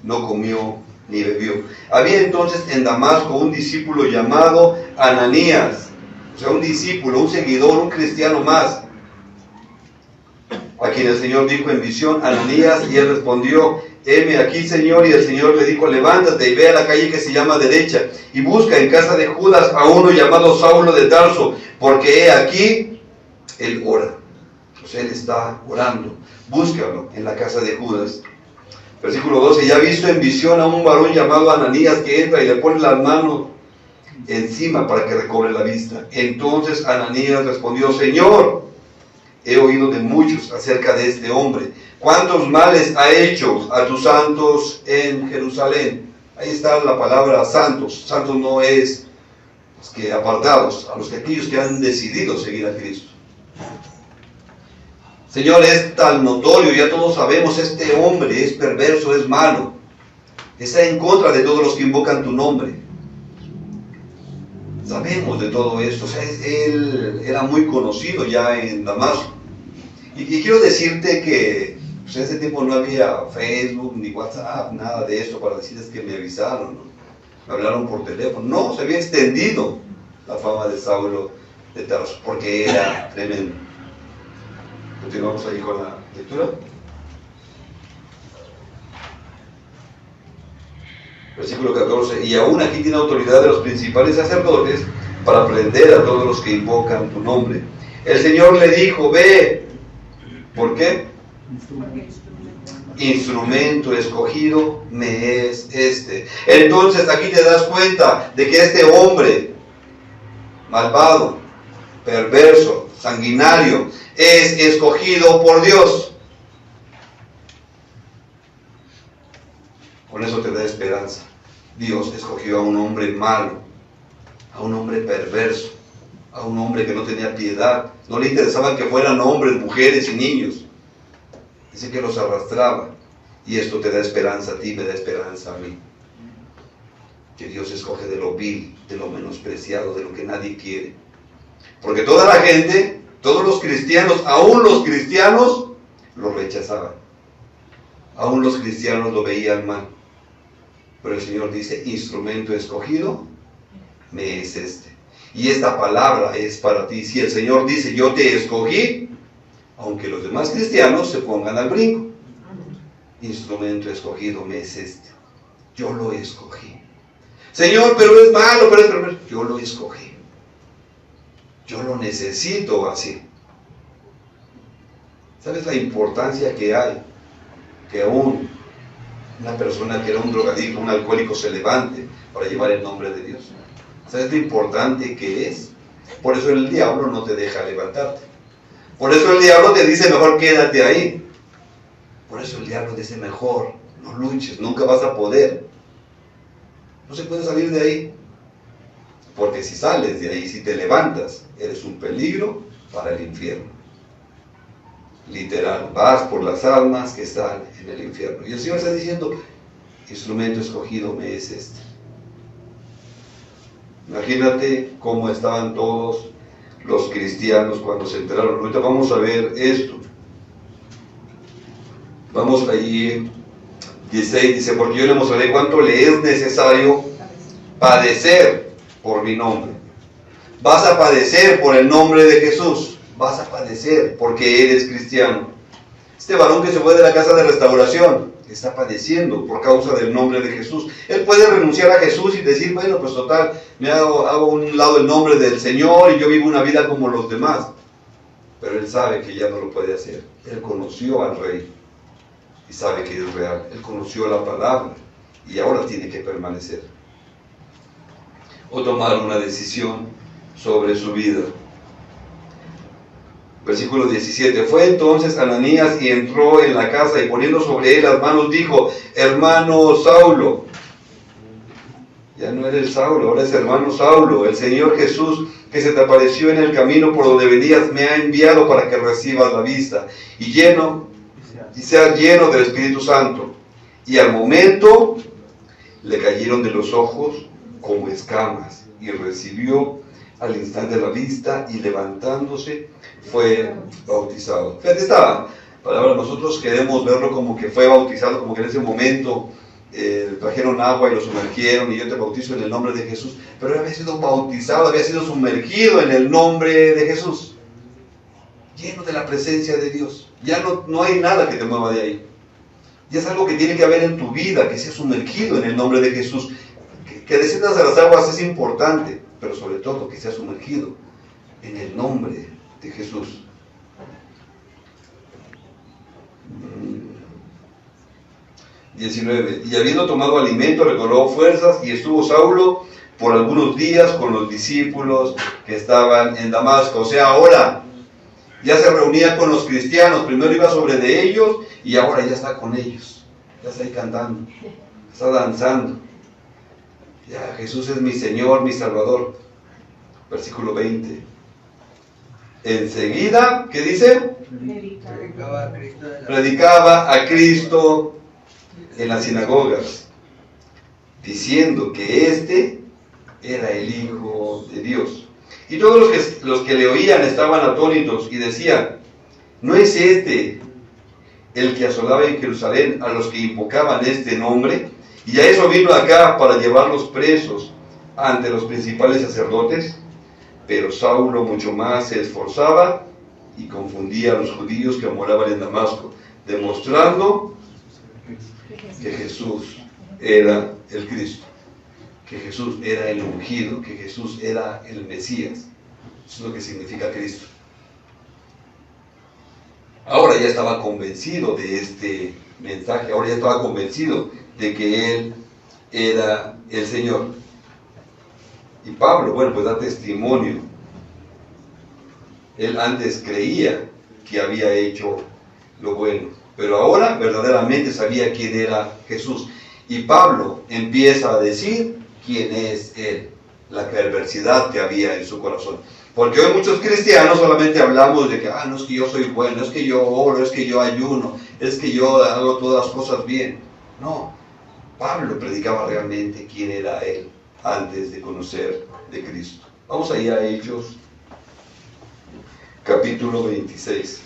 no comió ni bebió. Había entonces en Damasco un discípulo llamado Ananías, o sea, un discípulo, un seguidor, un cristiano más, a quien el Señor dijo en visión, Ananías, y él respondió, heme aquí, Señor, y el Señor le dijo, levántate y ve a la calle que se llama Derecha, y busca en casa de Judas a uno llamado Saulo de Tarso, porque he aquí, él ora. O sea, él está orando. Búscalo en la casa de Judas. Versículo 12, ya ha visto en visión a un varón llamado Ananías que entra y le pone las manos encima para que recobre la vista. Entonces Ananías respondió, Señor, he oído de muchos acerca de este hombre, cuántos males ha hecho a tus santos en Jerusalén. Ahí está la palabra santos. Santos no es los que apartados, a los que aquellos que han decidido seguir a Cristo. Señor, es tan notorio, ya todos sabemos, este hombre es perverso, es malo, está en contra de todos los que invocan tu nombre. Sabemos de todo esto. O sea, él era muy conocido ya en Damasco. Y quiero decirte que pues, en ese tiempo no había Facebook, ni WhatsApp, nada de esto para decirles que me avisaron, ¿no? Me hablaron por teléfono. No, se había extendido la fama de Saulo de Tarso, porque era tremendo. Continuamos ahí con la lectura. Versículo 14. Y aún aquí tiene autoridad de los principales sacerdotes para prender a todos los que invocan tu nombre. El Señor le dijo, ve. ¿Por qué? Instrumento escogido me es este. Entonces aquí te das cuenta de que este hombre malvado, perverso, sanguinario, es escogido por Dios. Con eso te da esperanza. Dios escogió a un hombre malo, a un hombre perverso, a un hombre que no tenía piedad. No le interesaba que fueran hombres, mujeres y niños. Dice que los arrastraba. Y esto te da esperanza a ti, me da esperanza a mí. Que Dios escoge de lo vil, de lo menospreciado, de lo que nadie quiere. Porque toda la gente, todos los cristianos, aún los cristianos, lo rechazaban. Aún los cristianos lo veían mal. Pero el Señor dice, instrumento escogido me es este. Y esta palabra es para ti. Si el Señor dice, yo te escogí, aunque los demás cristianos se pongan al brinco. Instrumento escogido me es este. Yo lo escogí. Señor, pero es malo, pero es perverso. Yo lo escogí. Yo lo necesito así. ¿Sabes la importancia que hay? Que aún una persona que era un drogadicto, un alcohólico, se levante para llevar el nombre de Dios. ¿Sabes lo importante que es? Por eso el diablo no te deja levantarte. Por eso el diablo te dice, mejor quédate ahí. Por eso el diablo dice, mejor no luches, nunca vas a poder. No se puede salir de ahí. Porque si sales de ahí, si te levantas, eres un peligro para el infierno. Literal, vas por las almas que están en el infierno. Y el Señor está diciendo, instrumento escogido me es este. Imagínate cómo estaban todos los cristianos cuando se enteraron. Ahorita vamos a ver esto. Vamos ahí, 16, dice, porque yo le mostraré cuánto le es necesario padecer por mi nombre. Vas a padecer por el nombre de Jesús. Vas a padecer porque eres cristiano. Este varón que se fue de la casa de restauración está padeciendo por causa del nombre de Jesús. Él puede renunciar a Jesús y decir, bueno, pues total, me hago a un lado el nombre del Señor y yo vivo una vida como los demás. Pero él sabe que ya no lo puede hacer. Él conoció al Rey y sabe que es real. Él conoció la palabra y ahora tiene que permanecer o tomar una decisión sobre su vida. Versículo 17, fue entonces Ananías y entró en la casa y poniendo sobre él las manos dijo, hermano Saulo, ya no eres Saulo, ahora es hermano Saulo, el Señor Jesús que se te apareció en el camino por donde venías me ha enviado para que recibas la vista y seas lleno del Espíritu Santo. Y al momento le cayeron de los ojos como escamas y recibió al instante la vista y levantándose fue bautizado. Fíjate, esta palabra nosotros queremos verlo como que fue bautizado, como que en ese momento trajeron agua y lo sumergieron y yo te bautizo en el nombre de Jesús, pero él había sido bautizado, había sido sumergido en el nombre de Jesús, lleno de la presencia de Dios. Ya no hay nada que te mueva de ahí. Ya es algo que tiene que haber en tu vida, que sea sumergido en el nombre de Jesús. Que desciendas a las aguas es importante, pero sobre todo que sea sumergido en el nombre de Jesús. 19. Y habiendo tomado alimento, recobró fuerzas y estuvo Saulo por algunos días con los discípulos que estaban en Damasco. O sea, ahora ya se reunía con los cristianos. Primero iba sobre de ellos y ahora ya está con ellos. Ya está ahí cantando, está danzando. Ya, Jesús es mi Señor, mi Salvador. Versículo 20. Enseguida, ¿qué dice? Predicaba a Cristo en las sinagogas, diciendo que este era el Hijo de Dios. Y todos los que le oían estaban atónitos y decían, ¿no es este el que asolaba en Jerusalén a los que invocaban este nombre? Y a eso vino acá para llevarlos presos ante los principales sacerdotes. Pero Saulo mucho más se esforzaba y confundía a los judíos que moraban en Damasco, demostrando que Jesús era el Cristo, que Jesús era el ungido, que Jesús era el Mesías. Eso es lo que significa Cristo. Ahora ya estaba convencido de este mensaje, ahora ya estaba convencido de que Él era el Señor. Y Pablo, bueno, pues da testimonio. Él antes creía que había hecho lo bueno, pero ahora verdaderamente sabía quién era Jesús. Y Pablo empieza a decir quién es Él, la perversidad que había en su corazón. Porque hoy muchos cristianos solamente hablamos de que, no es que yo soy bueno, es que yo oro, es que yo ayuno, es que yo hago todas las cosas bien. No, Pablo predicaba realmente quién era Él antes de conocer de Cristo. Vamos a ir a Hechos, capítulo 26.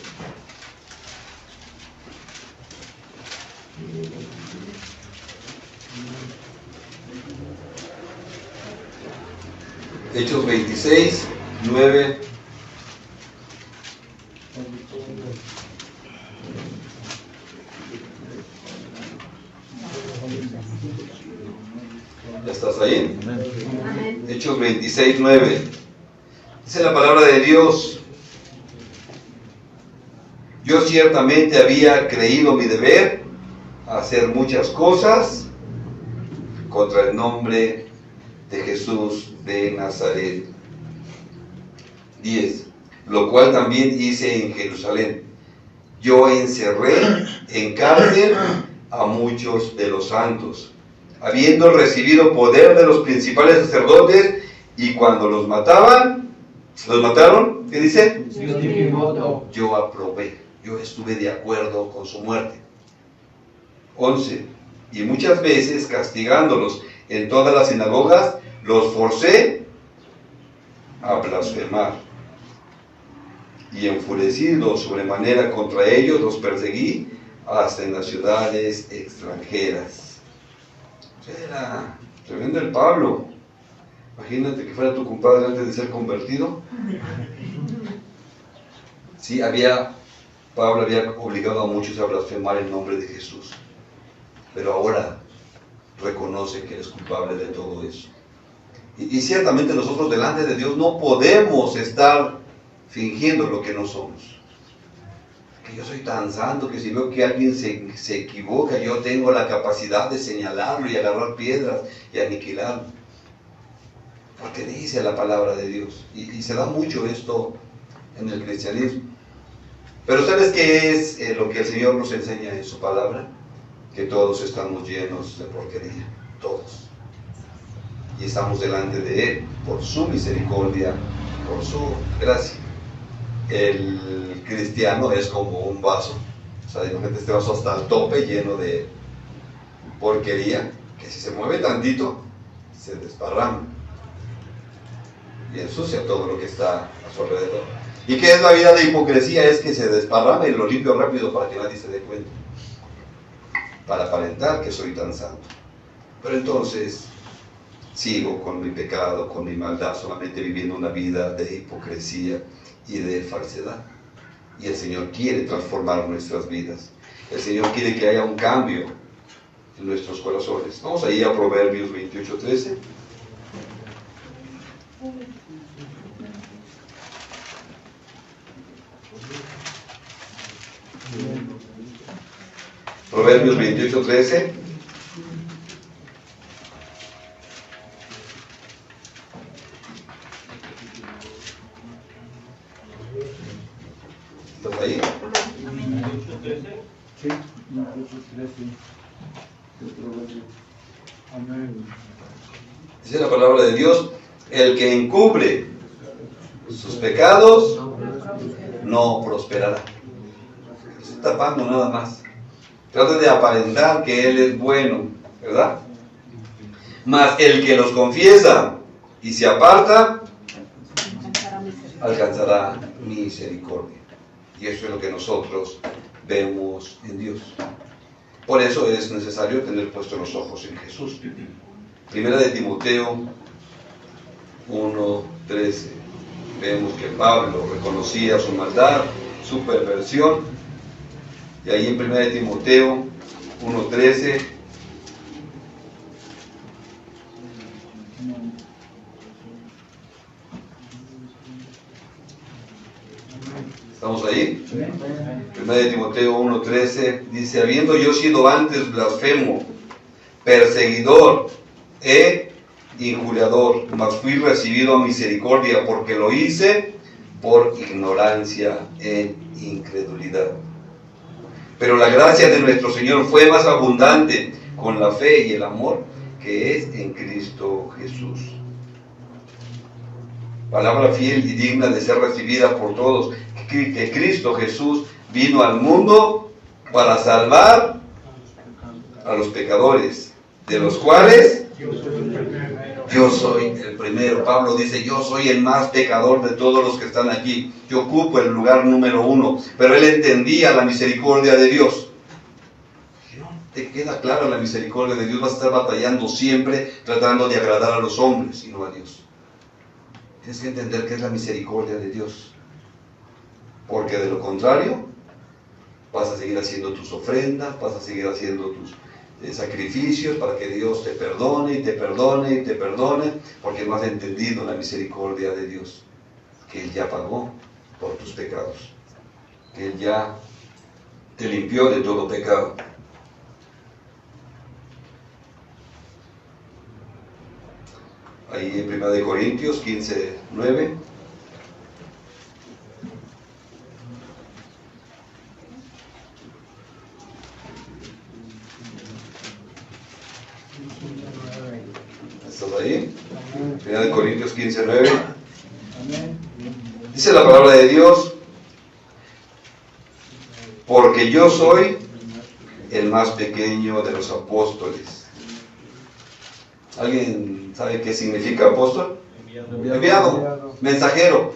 Hechos 26, 9. ¿Ya estás ahí? Amén. Hechos 26, 9. Dice la palabra de Dios: yo ciertamente había creído mi deber hacer muchas cosas contra el nombre de Jesús de Nazaret. 10. Lo cual también hice en Jerusalén. Yo encerré en cárcel a muchos de los santos, habiendo recibido poder de los principales sacerdotes, y cuando los mataron, ¿qué dice? Yo aprobé, yo estuve de acuerdo con su muerte. 11. y muchas veces castigándolos en todas las sinagogas, los forcé a blasfemar. Y enfurecido sobremanera contra ellos, los perseguí hasta en las ciudades extranjeras. O sea, era tremendo el Pablo. Imagínate que fuera tu compadre antes de ser convertido. Sí, Pablo había obligado a muchos a blasfemar el nombre de Jesús. Pero ahora reconoce que es culpable de todo eso. Y ciertamente nosotros delante de Dios no podemos estar fingiendo lo que no somos. Que yo soy tan santo que si veo que alguien se equivoca, yo tengo la capacidad de señalarlo y agarrar piedras y aniquilarlo. Porque dice la palabra de Dios. Y se da mucho esto en el cristianismo. Pero ¿sabes qué es lo que el Señor nos enseña en su palabra? Que todos estamos llenos de porquería. Todos. Y estamos delante de Él por su misericordia, por su gracia. El cristiano es como un vaso. O sea, imagínate este vaso hasta el tope lleno de porquería, que si se mueve tantito, se desparrama. Y ensucia todo lo que está a su alrededor. ¿Y qué es la vida de hipocresía? Es que se desparrama y lo limpio rápido para que nadie se dé cuenta. Para aparentar que soy tan santo. Pero entonces sigo con mi pecado, con mi maldad, solamente viviendo una vida de hipocresía y de falsedad. Y el Señor quiere transformar nuestras vidas. El Señor quiere que haya un cambio en nuestros corazones. Vamos ahí a Proverbios 28:13. Proverbios 28:13. ¿Estás ahí? Sí, 28:13. Amén. Dice la palabra de Dios: el que encubre sus pecados no prosperará. Se está tapando nada más. Trata de aparentar que Él es bueno, ¿verdad? Mas el que los confiesa y se aparta, alcanzará misericordia. Y eso es lo que nosotros vemos en Dios. Por eso es necesario tener puestos los ojos en Jesús. Primera de Timoteo 1:13. Vemos que Pablo reconocía su maldad, su perversión. Y ahí en 1 de Timoteo 1:13 ¿estamos ahí? 1 de Timoteo 1:13 dice: habiendo yo sido antes blasfemo, perseguidor e injuriador, mas fui recibido a misericordia porque lo hice por ignorancia e incredulidad. Pero la gracia de nuestro Señor fue más abundante con la fe y el amor que es en Cristo Jesús. Palabra fiel y digna de ser recibida por todos, que Cristo Jesús vino al mundo para salvar a los pecadores, de los cuales yo soy el primero. Pablo dice: yo soy el más pecador de todos los que están aquí. Yo ocupo el lugar número 1. Pero él entendía la misericordia de Dios. ¿Te queda clara la misericordia de Dios? Vas a estar batallando siempre tratando de agradar a los hombres y no a Dios. Tienes que entender qué es la misericordia de Dios. Porque de lo contrario, vas a seguir haciendo tus ofrendas, vas a seguir haciendo tus sacrificios para que Dios te perdone y te perdone y te perdone, porque no has entendido la misericordia de Dios, que Él ya pagó por tus pecados, que Él ya te limpió de todo pecado. Ahí en 1 Corintios 15:9. ¿Estás ahí? 1 Corintios 15:9. Dice la palabra de Dios: porque yo soy el más pequeño de los apóstoles. ¿Alguien sabe qué significa apóstol? Enviado, mensajero.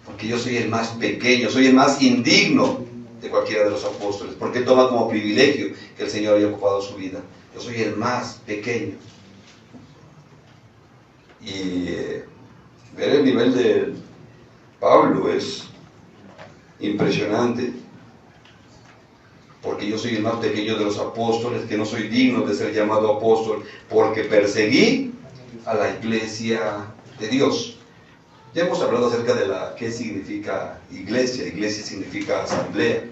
Porque yo soy el más pequeño, soy el más indigno de cualquiera de los apóstoles, porque toma como privilegio que el Señor haya ocupado su vida. Yo soy el más pequeño. Y ver el nivel de Pablo es impresionante, porque yo soy el más pequeño de los apóstoles, que no soy digno de ser llamado apóstol, porque perseguí a la iglesia de Dios. Ya hemos hablado acerca de qué significa iglesia. Iglesia significa asamblea.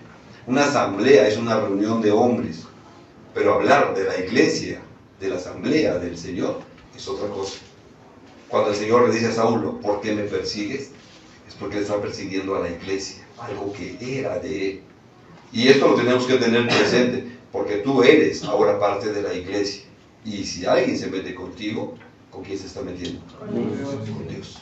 Una asamblea es una reunión de hombres, pero hablar de la iglesia, de la asamblea del Señor, es otra cosa. Cuando el Señor le dice a Saulo, ¿por qué me persigues? Es porque él está persiguiendo a la iglesia, algo que era de él. Y esto lo tenemos que tener presente, porque tú eres ahora parte de la iglesia. Y si alguien se mete contigo, ¿con quién se está metiendo? Con Dios.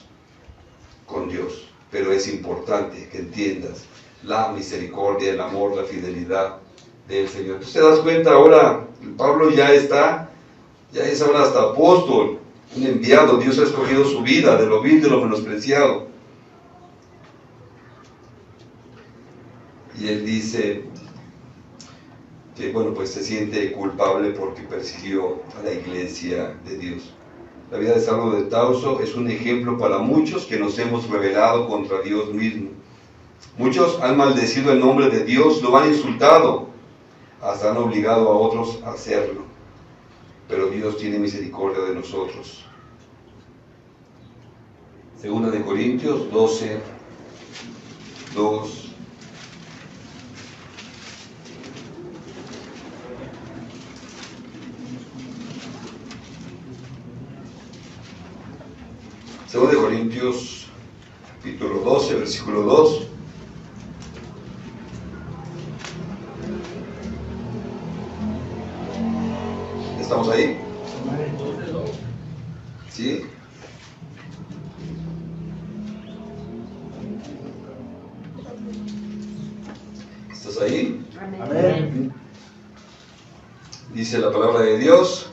Con Dios. Pero es importante que entiendas la misericordia, el amor, la fidelidad del Señor. Entonces te das cuenta ahora, Pablo ya es ahora hasta apóstol, un enviado. Dios ha escogido su vida de lo vil, de lo menospreciado. Y él dice que, bueno, pues se siente culpable porque persiguió a la iglesia de Dios. La vida de Saulo de Tarso es un ejemplo para muchos que nos hemos rebelado contra Dios mismo. Muchos han maldecido el nombre de Dios, lo han insultado, hasta han obligado a otros a hacerlo. Pero Dios tiene misericordia de nosotros. Segunda de Corintios 12, 2. Segunda de Corintios, capítulo 12, versículo 2. ¿Estamos ahí? ¿Sí? ¿Estás ahí? Amén. Dice la palabra de Dios: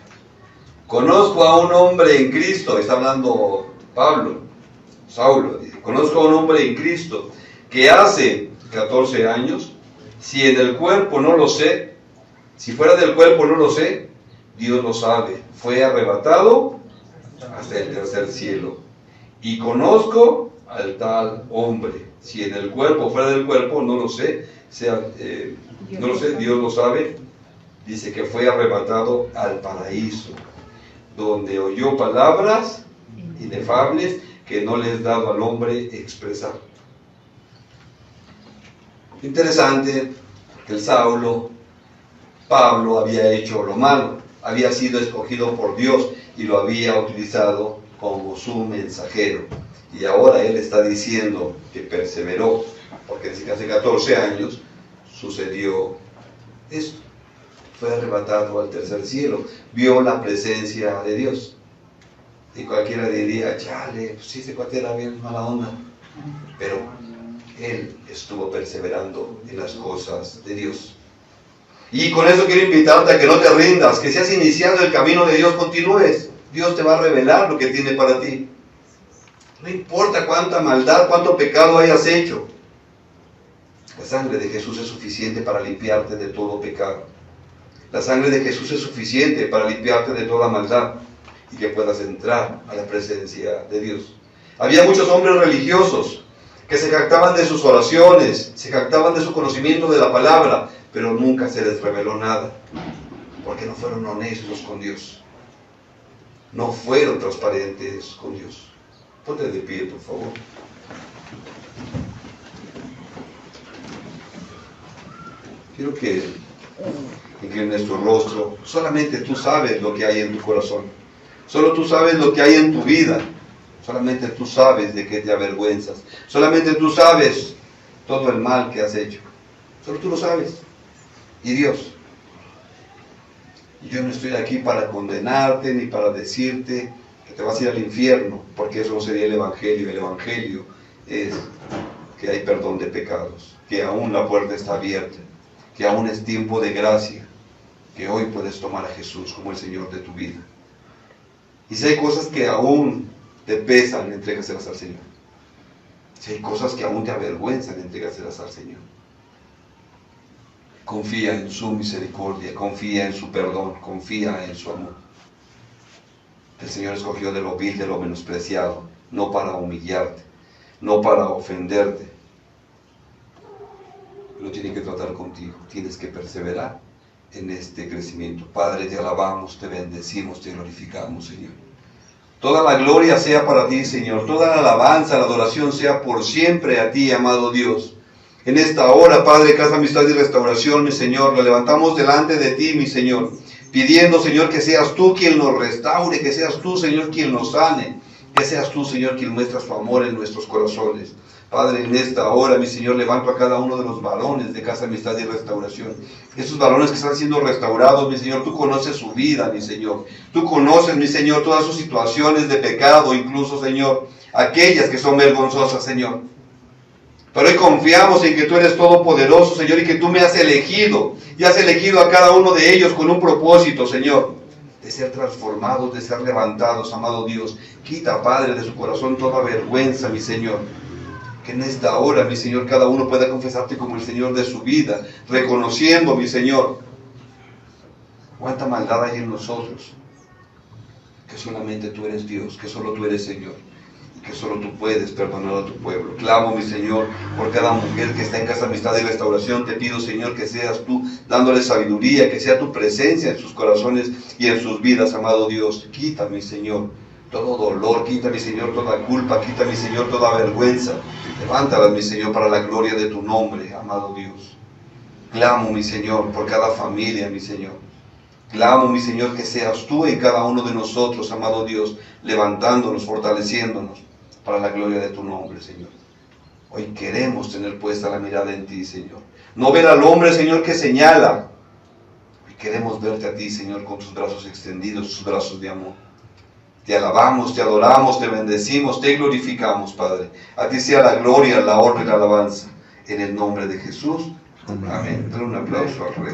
conozco a un hombre en Cristo. Está hablando Saulo, dice: conozco a un hombre en Cristo que hace 14 años, si en el cuerpo no lo sé, si fuera del cuerpo no lo sé, Dios lo sabe, fue arrebatado hasta el tercer cielo. Y conozco al tal hombre, si en el cuerpo, fuera del cuerpo, no lo sé, no lo sé, Dios lo sabe. Dice que fue arrebatado al paraíso, donde oyó palabras inefables que no le es dado al hombre expresar. Interesante que Pablo había hecho lo malo, había sido escogido por Dios y lo había utilizado como su mensajero. Y ahora él está diciendo que perseveró, porque dice que hace 14 años sucedió esto. Fue arrebatado al tercer cielo, vio la presencia de Dios. Y cualquiera diría, chale, pues sí, ese cuate era bien mala onda. Pero él estuvo perseverando en las cosas de Dios. Y con eso quiero invitarte a que no te rindas, que si has iniciado el camino de Dios, continúes. Dios te va a revelar lo que tiene para ti. No importa cuánta maldad, cuánto pecado hayas hecho. La sangre de Jesús es suficiente para limpiarte de todo pecado. La sangre de Jesús es suficiente para limpiarte de toda maldad y que puedas entrar a la presencia de Dios. Había muchos hombres religiosos que se jactaban de sus oraciones, se jactaban de su conocimiento de la palabra, pero nunca se les reveló nada, porque no fueron honestos con Dios. No fueron transparentes con Dios. Ponte de pie, por favor. Quiero que inclines tu rostro. Solamente tú sabes lo que hay en tu corazón. Solo tú sabes lo que hay en tu vida. Solamente tú sabes de qué te avergüenzas. Solamente tú sabes todo el mal que has hecho. Solo tú lo sabes. Y Dios. Yo no estoy aquí para condenarte ni para decirte que te vas a ir al infierno, porque eso no sería el Evangelio. El Evangelio es que hay perdón de pecados, que aún la puerta está abierta que aún es tiempo de gracia, que hoy puedes tomar a Jesús como el Señor de tu vida. Y si hay cosas que aún te pesan, entrégaselas al Señor. Si hay cosas que aún te avergüenzan, entrégaselas al Señor. Confía en su misericordia, confía en su perdón, confía en su amor. El Señor escogió de lo vil, de lo menospreciado, no para humillarte, no para ofenderte. Lo tiene que tratar contigo, tienes que perseverar en este crecimiento. Padre, te alabamos, te bendecimos, te glorificamos, Señor. Toda la gloria sea para ti, Señor. Toda la alabanza, la adoración sea por siempre a ti, amado Dios. En esta hora, Padre, Casa Amistad y Restauración, mi Señor, lo levantamos delante de ti, mi Señor, pidiendo, Señor, que seas tú quien nos restaure, que seas tú, Señor, quien nos sane, que seas tú, Señor, quien muestra su amor en nuestros corazones. Padre, en esta hora, mi Señor, levanto a cada uno de los varones de Casa Amistad y Restauración. Esos varones que están siendo restaurados, mi Señor, tú conoces su vida, mi Señor. Tú conoces, mi Señor, todas sus situaciones de pecado, incluso, Señor, aquellas que son vergonzosas, Señor. Pero hoy confiamos en que tú eres todopoderoso, Señor, y que tú me has elegido. Y has elegido a cada uno de ellos con un propósito, Señor, de ser transformados, de ser levantados, amado Dios. Quita, Padre, de su corazón toda vergüenza, mi Señor. Que en esta hora, mi Señor, cada uno pueda confesarte como el Señor de su vida, reconociendo, mi Señor, cuánta maldad hay en nosotros, que solamente tú eres Dios, que solo tú eres Señor, y que solo tú puedes perdonar a tu pueblo. Clamo, mi Señor, por cada mujer que está en Casa Amistad y Restauración. Te pido, Señor, que seas tú dándole sabiduría, que sea tu presencia en sus corazones y en sus vidas, amado Dios. Quita, mi Señor, todo dolor, quita, mi Señor, toda culpa, quita, mi Señor, toda vergüenza. Levántalas, mi Señor, para la gloria de tu nombre, amado Dios. Clamo, mi Señor, por cada familia, mi Señor. Clamo, mi Señor, que seas tú en cada uno de nosotros, amado Dios, levantándonos, fortaleciéndonos para la gloria de tu nombre, Señor. Hoy queremos tener puesta la mirada en ti, Señor. No ver al hombre, Señor, que señala. Hoy queremos verte a ti, Señor, con tus brazos extendidos, tus brazos de amor. Te alabamos, te adoramos, te bendecimos, te glorificamos, Padre. A ti sea la gloria, la honra y la alabanza. En el nombre de Jesús. Amén. Dale un aplauso al Rey.